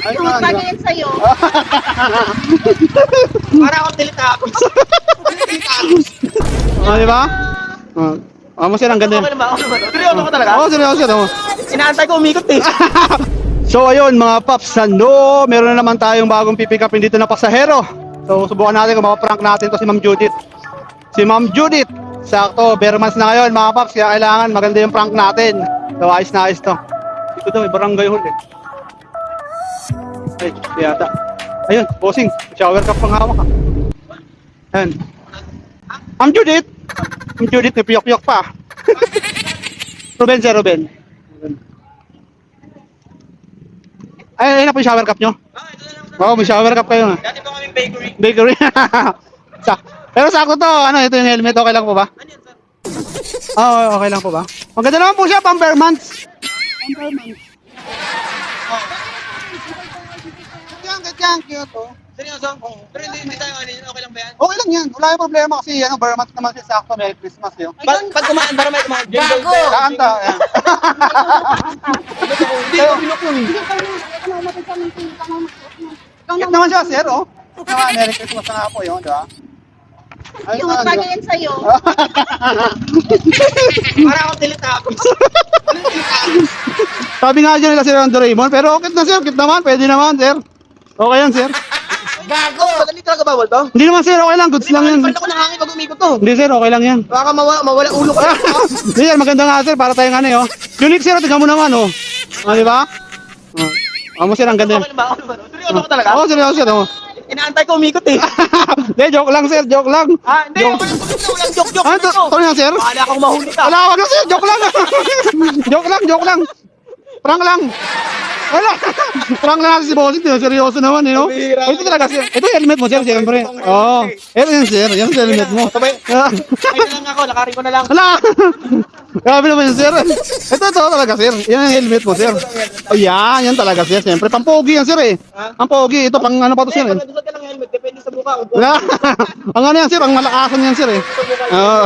Ay, Cute, ano? bagay yan sa'yo. Para akong Teletubbies. Teletubbies. Oh, di ba? Oh. Oh, sir, ang ganda yun. Okay naman, okay naman. Seryoso ko talaga? Oo, seryoso. Oo. Inaantay ko umikot eh. So ayun mga paps, sando, meron na naman tayong bagong pipick upin dito na pasahero. So subukan natin kung mapaprank natin to si Ma'am Judith. Si Ma'am Judith, sakto, bare months na ngayon mga paps, kaya kailangan maganda yung prank natin. So ayos na ayos to. Ito daw, may barangay hall eh. Ay, yata. Ayun, bossing, shower cup pang hawak ka. Ayun. Ma'am Judith! Ma'am Judith, may piyok-piyok pa. Ruben, sir, Ruben. Ay, ayun na po yung shower cup nyo. Oo, may shower cup kayo. Dati po kaming bakery. Bakery. Pero sakto to, ano, ito yung helmet, okay lang po ba? Ano yan, sir? Oo, okay lang po ba? Maganda naman po siya, pang bare months. Ganyan, cute to. Seryoso? Pero hindi tayo ano yun, okay lang ba yan? Okay lang yan, wala yung problema kasi ano, bare months naman siya sakto, may Christmas yun. Pag kumaan, para may mga Gago! Kaanta, yan. Hindi ko binok yun. Cute naman siya, sir, oh. Merry Christmas na nga po yun, di ba? Ayos Cute, na, di bagay ba? yan sa'yo. Para akong Teletubbies. Teletubbies. Sabi nga dyan nila si Doraemon, pero okay na sir, cute naman, pwede naman, sir. Okay yan, sir. Gago! Madali talaga bawal to? Hindi naman, sir, okay lang, goods lang yan. Palit ako ng hangin pag umikot to. Hindi, sir, okay lang yan. Baka mawala ulo ko. Hindi, sir, maganda nga, sir, para tayong ano, oh. Unique, sir, tingnan mo naman, oh. Ah, di ba? Oh, sir, ang ganda Okay yan. naman, okay naman. Seryoso ko talaga? Oo, seryoso, sir, oh. Inaantay ko umikot eh. Hindi, joke lang, sir, joke lang. Ah, hindi. Walang joke-joke. Ano, to yan, sir? Bahala akong mahuli ka. Wala, wag lang, sir, joke lang. Joke lang. Prank lang. Wala. Prank lang natin si Bossing, seryoso naman, you know? Pabihira. Ito talaga, sir. Ito yung helmet mo, sir, siyempre. Oo. Ito yun, sir. Yan yung helmet mo. Sabay. Ay na lang ako, lakarin ko na lang. Hala! Grabe naman yun, sir. Ito talaga, sir. Yan ang helmet mo, sir. Oh, yan talaga, sir. Siyempre, pampogi yan, sir, eh. Ang pogi. Ito, pang ano pa to, sir, eh. Pag nagdusot ka ng helmet, depende sa buka. Wala. Ang ano yan, sir. Ang malakasan yan, sir, eh. Oo.